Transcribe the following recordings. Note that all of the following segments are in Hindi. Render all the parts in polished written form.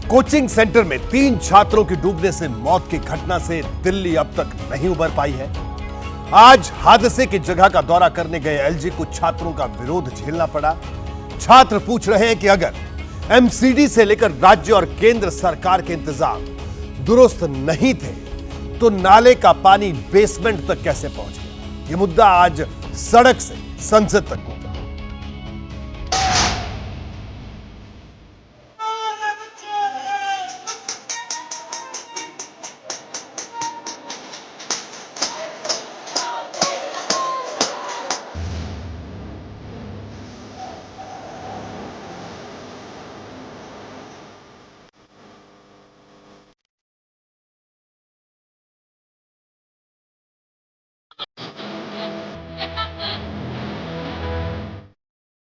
कोचिंग सेंटर में 3 छात्रों की डूबने से मौत की घटना से दिल्ली अब तक नहीं उबर पाई है। आज हादसे की जगह का दौरा करने गए एलजी को छात्रों का विरोध झेलना पड़ा। छात्र पूछ रहे हैं कि अगर एमसीडी से लेकर राज्य और केंद्र सरकार के इंतजाम दुरुस्त नहीं थे तो नाले का पानी बेसमेंट तक कैसे पहुंच गया। यह मुद्दा आज सड़क से संसद तक पहुंचा।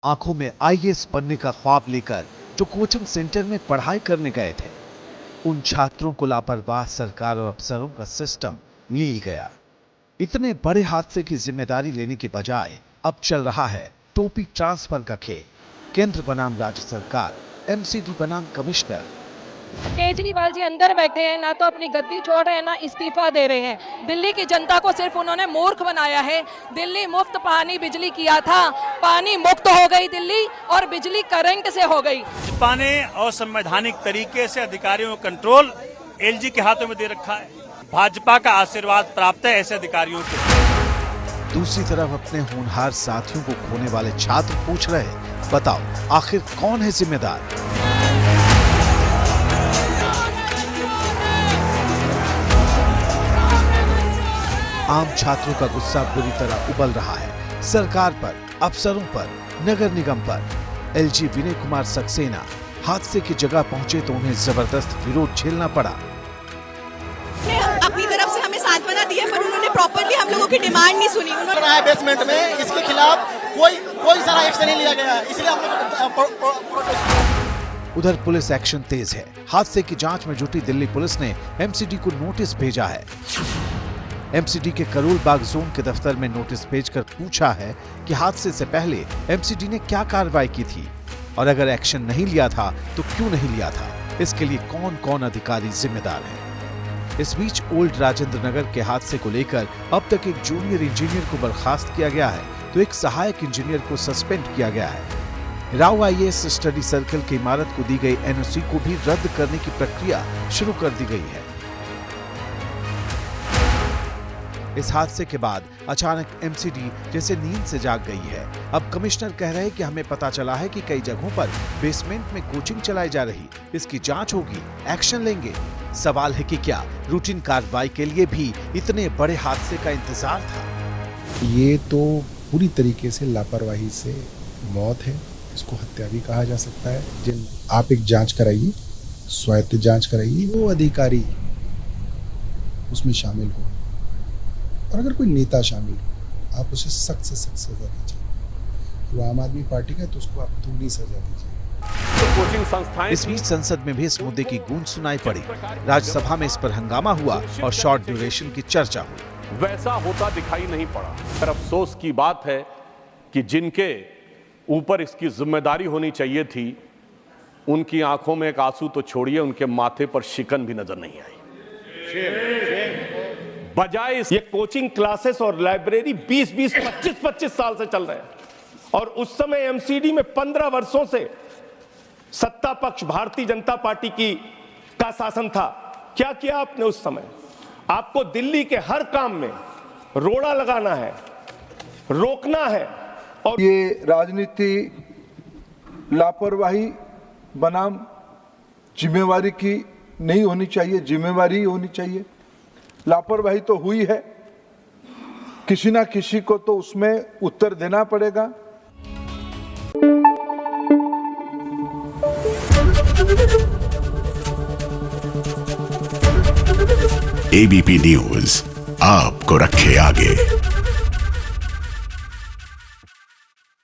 आंखों में आईएएस बनने का ख्वाब लेकर जो कोचिंग सेंटर में पढ़ाई करने गए थे, उन छात्रों को लापरवाह सरकार और अफसरों का सिस्टम मिल गया। इतने बड़े हादसे की जिम्मेदारी लेने के बजाय अब चल रहा है टोपी ट्रांसफर का खेल। केंद्र बनाम राज्य सरकार, एमसीडी बनाम कमिश्नर। केजरीवाल जी अंदर बैठे हैं, ना तो अपनी गद्दी छोड़ रहे हैं ना इस्तीफा दे रहे हैं। दिल्ली की जनता को सिर्फ उन्होंने मूर्ख बनाया है। दिल्ली मुफ्त पानी बिजली किया था, पानी मुक्त हो गई दिल्ली और बिजली करंट से हो गई। भाजपा ने असंवैधानिक तरीके से अधिकारियों का कंट्रोल एलजी के हाथों में दे रखा है। भाजपा का आशीर्वाद प्राप्त है ऐसे अधिकारियों के। दूसरी तरफ अपने होनहार साथियों को खोने वाले छात्र पूछ रहे, बताओ आखिर कौन है जिम्मेदार। आम छात्रों का गुस्सा बुरी तरह उबल रहा है सरकार पर, अफसरों पर, नगर निगम पर। एलजी विनय कुमार सक्सेना हादसे की जगह पहुंचे तो उन्हें जबरदस्त विरोध झेलना पड़ा। अपनी तरफ से हमें सांत्वना दी है, पर उन्होंने प्रॉपर्ली हम लोगों की डिमांड नहीं सुनी। उन्होंने बेसमेंट में इसके खिलाफ कोई सारा एक्शन नहीं लिया गया, इसलिए हम लोग। उधर पुलिस एक्शन तेज है। हादसे की जांच में जुटी दिल्ली पुलिस ने एमसीडी को नोटिस भेजा है। एमसीडी के करोल बाग जोन के दफ्तर में नोटिस भेजकर पूछा है कि हादसे से पहले एमसीडी ने क्या कार्रवाई की थी और अगर एक्शन नहीं लिया था तो क्यों नहीं लिया था। इसके लिए कौन कौन अधिकारी जिम्मेदार हैं। इस बीच ओल्ड राजेंद्र नगर के हादसे को लेकर अब तक एक जूनियर इंजीनियर को बर्खास्त किया गया है तो एक सहायक इंजीनियर को सस्पेंड किया गया है। राव आईएएस स्टडी सर्कल की इमारत को दी गई एनओसी को भी रद्द करने की प्रक्रिया शुरू कर दी गई है। इस हादसे के बाद अचानक एमसीडी जैसे नींद से जाग गई है। अब कमिश्नर कह रहे हैं कि हमें पता चला है कि कई जगहों पर बेसमेंट में कोचिंग चलाई जा रही, इसकी जांच होगी, एक्शन लेंगे। सवाल है कि क्या रूटीन कार्रवाई के लिए भी इतने बड़े हादसे का इंतजार था। ये तो पूरी तरीके से लापरवाही से मौत है, इसको हत्या भी कहा जा सकता है। आप एक जांच कराइए, स्वायत्त जांच कराइए, वो अधिकारी उसमें शामिल हो और अगर कोई नेता शामिल हो आप उसे सख्त से सख्त सजा दीजिए। वो आम आदमी पार्टी का तो उसको आप दुगनी सजा दीजिए। इस बीच संसद में भी इस मुद्दे की गूंज सुनाई पड़ी। राज्यसभा में इस पर हंगामा हुआ और शॉर्ट ड्यूरेशन की चर्चा हुई। वैसा होता दिखाई नहीं पड़ा। पर अफसोस की बात है कि जिनके ऊपर इसकी जिम्मेदारी होनी चाहिए थी उनकी आंखों में एक आंसू तो छोड़िए, उनके माथे पर शिकन भी नजर नहीं आई। बजाय ये कोचिंग क्लासेस और लाइब्रेरी 20-20, 25-25 साल से चल रहे हैं और उस समय एमसीडी में 15 वर्षों से सत्ता पक्ष भारतीय जनता पार्टी का शासन था। क्या किया आपने उस समय? आपको दिल्ली के हर काम में रोड़ा लगाना है, रोकना है। और ये राजनीति लापरवाही बनाम जिम्मेवारी की नहीं होनी चाहिए, जिम्मेवारी होनी चाहिए। लापरवाही तो हुई है, किसी ना किसी को तो उसमें उत्तर देना पड़ेगा। एबीपी न्यूज आपको रखे आगे।